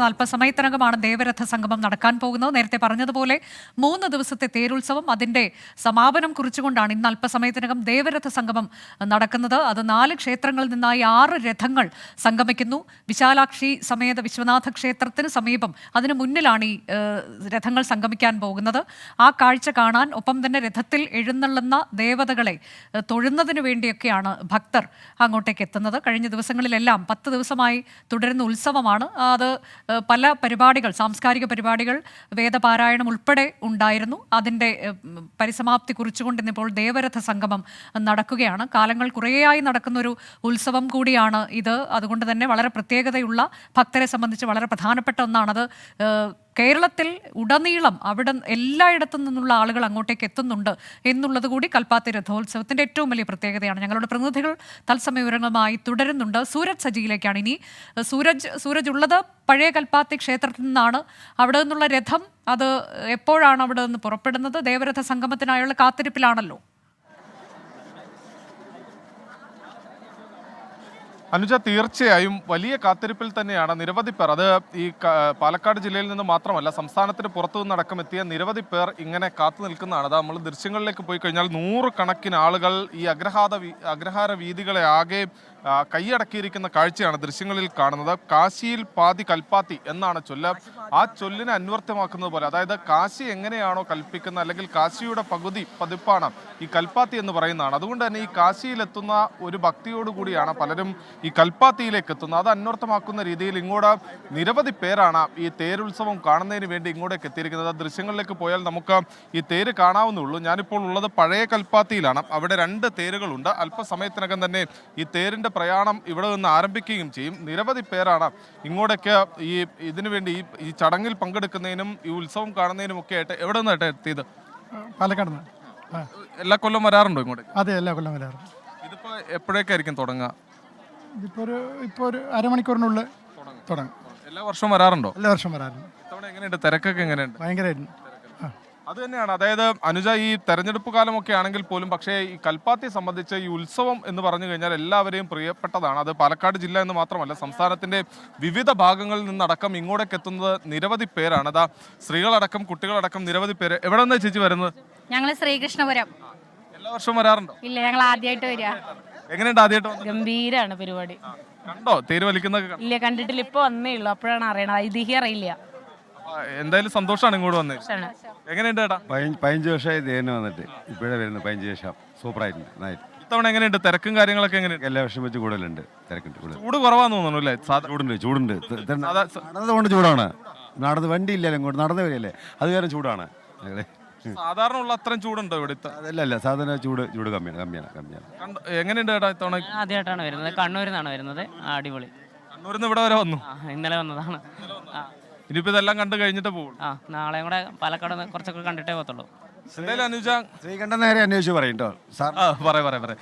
അല്പസമയത്തിനകമാണ് ദേവരഥ സംഗമം നടക്കാൻ പോകുന്നത്. നേരത്തെ പറഞ്ഞതുപോലെ 3 ദിവസത്തെ തേരുത്സവം അതിന്റെ സമാപനം കുറിച്ചുകൊണ്ടാണ് ഇന്ന് അല്പസമയത്തിനകം ദേവരഥ സംഗമം നടക്കുന്നത്. അത് 4 ക്ഷേത്രങ്ങളിൽ നിന്നായി 6 രഥങ്ങൾ സംഗമിക്കുന്നു. വിശാലാക്ഷി സമേത വിശ്വനാഥ ക്ഷേത്രത്തിന് സമീപം അതിന് മുന്നിലാണ് ഈ രഥങ്ങൾ സംഗമിക്കാൻ പോകുന്നത്. ആ കാഴ്ച കാണാൻ, ഒപ്പം തന്നെ രഥത്തിൽ എഴുന്നള്ളുന്ന ദേവതകളെ തൊഴുന്നതിന് വേണ്ടിയൊക്കെയാണ് ഭക്തർ അങ്ങോട്ടേക്ക് എത്തുന്നത്. കഴിഞ്ഞ ദിവസങ്ങളിലെല്ലാം 10 ദിവസമായി തുടരുന്ന ഉത്സവമാണ്. അത് പല പരിപാടികൾ, സാംസ്കാരിക പരിപാടികൾ, വേദപാരായണം ഉൾപ്പെടെ ഉണ്ടായിരുന്നു. അതിൻ്റെ പരിസമാപ്തി കുറിച്ചുകൊണ്ട് ഇന്നിപ്പോൾ ദേവരഥ സംഗമം നടക്കുകയാണ്. കാലങ്ങൾ കുറേയായി നടക്കുന്നൊരു ഉത്സവം കൂടിയാണ് ഇത്. അതുകൊണ്ട് തന്നെ വളരെ പ്രത്യേകതയുള്ള, ഭക്തരെ സംബന്ധിച്ച് വളരെ പ്രധാനപ്പെട്ട ഒന്നാണത്. കേരളത്തിൽ ഉടനീളം അവിടെ എല്ലായിടത്തു നിന്നുള്ള ആളുകൾ അങ്ങോട്ടേക്ക് എത്തുന്നുണ്ട് എന്നുള്ളത് കൂടി കൽപ്പാത്തി രഥോത്സവത്തിൻ്റെ ഏറ്റവും വലിയ പ്രത്യേകതയാണ്. ഞങ്ങളുടെ പ്രതിനിധികൾ തത്സമയ വിവരങ്ങളുമായി തുടരുന്നുണ്ട്. സൂരജ് സജിയിലേക്കാണ് ഇനി. സൂരജ് ഉള്ളത് പഴയ കൽപ്പാത്തി ക്ഷേത്രത്തിൽ നിന്നാണ്. അവിടെ നിന്നുള്ള രഥം അത് എപ്പോഴാണ് അവിടെ നിന്ന് പുറപ്പെടുന്നത്? ദേവരഥ സംഗമത്തിനായുള്ള കാത്തിരിപ്പിലാണല്ലോ. അനുജ, തീർച്ചയായും വലിയ കാത്തിരിപ്പിൽ തന്നെയാണ് നിരവധി പേർ. അത് ഈ പാലക്കാട് ജില്ലയിൽ നിന്ന് മാത്രമല്ല, സംസ്ഥാനത്തിന് പുറത്തു നിന്നടക്കം എത്തിയ നിരവധി പേർ ഇങ്ങനെ കാത്തു നിൽക്കുന്നതാണ്. അത് നമ്മൾ ദൃശ്യങ്ങളിലേക്ക് പോയി കഴിഞ്ഞാൽ 100 കണക്കിന് ആളുകൾ ഈ അഗ്രഹാര വീതികളെ ആകെ കൈയടക്കിയിരിക്കുന്ന കാഴ്ചയാണ് ദൃശ്യങ്ങളിൽ കാണുന്നത്. കാശിയിൽ പാതി കൽപ്പാത്തി എന്നാണ് ചൊല്ല്. ആ ചൊല്ലിനെ അന്വർത്ഥമാക്കുന്നത് പോലെ, അതായത് കാശി എങ്ങനെയാണോ കൽപ്പിക്കുന്നത്, അല്ലെങ്കിൽ കാശിയുടെ പകുതി പതിപ്പാണ് ഈ കൽപ്പാത്തി എന്ന് പറയുന്നതാണ്. അതുകൊണ്ട് തന്നെ ഈ കാശിയിലെത്തുന്ന ഒരു ഭക്തിയോടുകൂടിയാണ് പലരും ഈ കൽപ്പാത്തിയിലേക്ക് എത്തുന്നത്. അത് അന്വർത്ഥമാക്കുന്ന രീതിയിൽ ഇങ്ങോട്ട് നിരവധി പേരാണ് ഈ തേരുത്സവം കാണുന്നതിന് വേണ്ടി ഇങ്ങോട്ടേക്ക് എത്തിയിരിക്കുന്നത്. ദൃശ്യങ്ങളിലേക്ക് പോയാൽ നമുക്ക് ഈ തേര് കാണാവുന്നുള്ളൂ. ഞാനിപ്പോൾ ഉള്ളത് പഴയ കൽപ്പാത്തിയിലാണ്. അവിടെ 2 തേരുകളുണ്ട്. അല്പസമയത്തിനകം തന്നെ ഈ തേരിൻ്റെ പ്രയാണം ഇവിടെ നിന്ന് ആരംഭിക്കുകയും ചെയ്യും. നിരവധി പേരാണ് ഇങ്ങോട്ടേക്ക് ഇതിനു വേണ്ടി ഈ ചടങ്ങിൽ പങ്കെടുക്കുന്നതിനും ഈ ഉത്സവം കാണുന്നതിനും ഒക്കെ ആയിട്ട്. എവിടെ നിന്നായിട്ട് എത്തിയത്? പാലക്കാട്. എല്ലാ കൊല്ലം വരാറുണ്ടോ ഇങ്ങോട്ട്? അതെ, എല്ലാ കൊല്ലം വരാറുണ്ട്. ഇതിപ്പോൾ എപ്പോഴേക്കായിരിക്കും തുടങ്ങുക? ഇപ്പോൾ ഒരു അരമണിക്കൂറിനുള്ളിൽ തുടങ്ങും. എല്ലാ വർഷവും വരാറുണ്ടോ? എല്ലാ വർഷവും വരാറുണ്ട്. ഇത്തവണ എങ്ങനെയുണ്ട്? തിരക്കൊക്കെ എങ്ങനെയുണ്ട്? ഭയങ്കരമായിരുന്നു. അത് തന്നെയാണ്. അതായത് അനുജ, ഈ തെരഞ്ഞെടുപ്പ് കാലമൊക്കെ ആണെങ്കിൽ പോലും പക്ഷേ ഈ കൽപ്പാത്തിയെ സംബന്ധിച്ച് ഈ ഉത്സവം എന്ന് പറഞ്ഞു കഴിഞ്ഞാൽ എല്ലാവരെയും പ്രിയപ്പെട്ടതാണ്. അത് പാലക്കാട് ജില്ല എന്ന് മാത്രമല്ല, സംസ്ഥാനത്തിന്റെ വിവിധ ഭാഗങ്ങളിൽ നിന്നടക്കം ഇങ്ങോട്ടേക്ക് എത്തുന്നത് നിരവധി പേരാണ്. അതാ സ്ത്രീകളടക്കം കുട്ടികളടക്കം നിരവധി പേര്. എവിടെ നിന്നാണ് ചേച്ചി വരുന്നത്? ഞങ്ങൾ ശ്രീകൃഷ്ണപുരം. എല്ലാ വർഷവും വരാറുണ്ടോ? ഇല്ല, ഞങ്ങൾ ആദ്യമായിട്ട് വരിക. എങ്ങനെയുണ്ട്? ആദ്യമായിട്ട് ഗംഭീരാണ് പരിപാടി. കണ്ടോ തേര് വലിക്കുന്നൊക്കെ? ഇല്ല, കണ്ടിട്ടില്ല. ഇപ്പൊ വന്നേ ഉള്ളൂ, അപ്പോഴാണ് അറിയണത്. ഐതിഹ്യം അറിയില്ല. എന്തായാലും സന്തോഷമാണ് ഇങ്ങോട്ട് വന്നത്. എങ്ങനെയുണ്ട് ചേട്ടാ? 15 വർഷമായി തേന് വന്നിട്ട് ഇപ്പോഴേ വരുന്നത്. 15 വർഷം സൂപ്പറായിട്ടുണ്ട്. ഇത്തവണ എങ്ങനെയുണ്ട്? തിരക്കും കാര്യങ്ങളൊക്കെ എങ്ങനെയുണ്ട്? എല്ലാ വർഷം വെച്ച് കൂടുതലുണ്ട്. തിരക്കുണ്ട്. ചൂട് കുറവാന്ന് തോന്നുന്നു അല്ലേ? ചൂടുണ്ട്. നടന്നത് കൊണ്ട് ചൂടാണ്. വണ്ടി ഇല്ലല്ലോ, ഇങ്ങോട്ട് നടന്നു വരികയല്ലേ, അത് കാരണം ചൂടാണ്. സാധാരണ ഉള്ള അത്രയും ചൂടുണ്ടോ ഇവിടുത്തെ? അതല്ല, സാധാരണ ചൂട് കമ്മിയാണ്. എങ്ങനെയുണ്ട് ചേട്ടാ ഇത്തവണ? ആദ്യമായിട്ടാണ് വരുന്നത്. കണ്ണൂരിൽ നിന്നാണ് വരുന്നത്. അടിപൊളി. കണ്ണൂരിൽ നിന്ന് ഇവിടെ വരെ വന്നു? ഇന്നലെ വന്നതാണ്. ഇനിയിപ്പോ ഇതെല്ലാം കണ്ടു കഴിഞ്ഞിട്ട് പോകും. നാളെ കൂടെ പാലക്കാട് കുറച്ചൊക്കെ കണ്ടിട്ടേ പോകത്തുള്ളൂ. എന്തായാലും അനുജ, ശ്രീകണ്ഠൻ നേരെ അന്വേഷിച്ച് പറയും കേട്ടോ സാർ. പറയാം.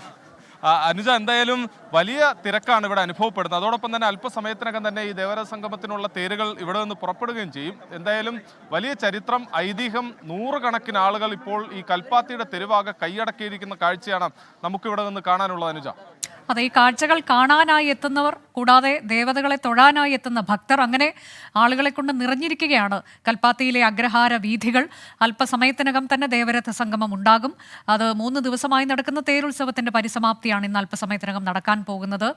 അനുജ, എന്തായാലും വലിയ തിരക്കാണ് ഇവിടെ അനുഭവപ്പെടുന്നത്. അതോടൊപ്പം തന്നെ അല്പസമയത്തിനകം തന്നെ ഈ ദേവരഥ സംഗമത്തിനുള്ള തേരുകൾ ഇവിടെ നിന്ന് പുറപ്പെടുകയും ചെയ്യും. എന്തായാലും വലിയ ചരിത്രം, ഐതിഹ്യം, 100 കണക്കിന് ആളുകൾ ഇപ്പോൾ ഈ കൽപ്പാത്തിയുടെ തെരുവാകെ കൈയടക്കിയിരിക്കുന്ന കാഴ്ചയാണ് നമുക്കിവിടെ നിന്ന് കാണാനുള്ളത്. അനുജ, അതെ, ഈ കാഴ്ചകൾ കാണാനായി എത്തുന്നവർ, കൂടാതെ ദേവതകളെ തൊഴാനായി എത്തുന്ന ഭക്തർ, അങ്ങനെ ആളുകളെ കൊണ്ട് നിറഞ്ഞിരിക്കുകയാണ് കൽപ്പാത്തിയിലെ അഗ്രഹാര വീഥികൾ. അല്പസമയത്തിനകം തന്നെ ദേവരഥ സംഗമം ഉണ്ടാകും. അത് 3 ദിവസമായി നടക്കുന്ന തേരുത്സവത്തിന്റെ പരിസമാപ്തിയാണ് ഇന്ന് അല്പസമയത്തിനകം നടക്കാൻ പോകുന്നത്.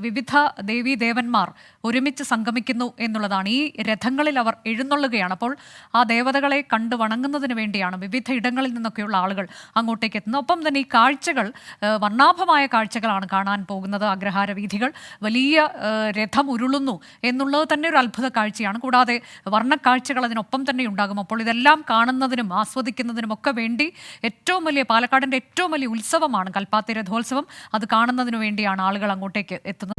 വിവിധ ദേവീ ദേവന്മാർ ഒരുമിച്ച് സംഗമിക്കുന്നു എന്നുള്ളതാണ്. ഈ രഥങ്ങളിൽ അവർ എഴുന്നള്ളുകയാണ്. അപ്പോൾ ആ ദേവതകളെ കണ്ടു വണങ്ങുന്നതിന് വേണ്ടിയാണ് വിവിധ ഇടങ്ങളിൽ നിന്നൊക്കെയുള്ള ആളുകൾ അങ്ങോട്ടേക്ക് എത്തുന്നത്. ഒപ്പം തന്നെ ഈ കാഴ്ചകൾ വർണ്ണാഭമായ കാഴ്ചകളാണ് കാണാൻ പോകുന്നത്. അഗ്രഹാര വീഥികൾ, വലിയ രഥം ഉരുളുന്നു എന്നുള്ളത് തന്നെ ഒരു അത്ഭുത കാഴ്ചയാണ്. കൂടാതെ വർണ്ണക്കാഴ്ചകൾ അതിനൊപ്പം തന്നെ ഉണ്ടാകും. അപ്പോൾ ഇതെല്ലാം കാണുന്നതിനും ആസ്വദിക്കുന്നതിനും ഒക്കെ വേണ്ടി പാലക്കാടിൻ്റെ ഏറ്റവും വലിയ ഉത്സവമാണ് കൽപ്പാത്തി രഥോത്സവം. അത് കാണുന്നതിനു വേണ്ടിയാണ് ആളുകൾ അങ്ങോട്ടേക്ക് എത്തുന്നത്.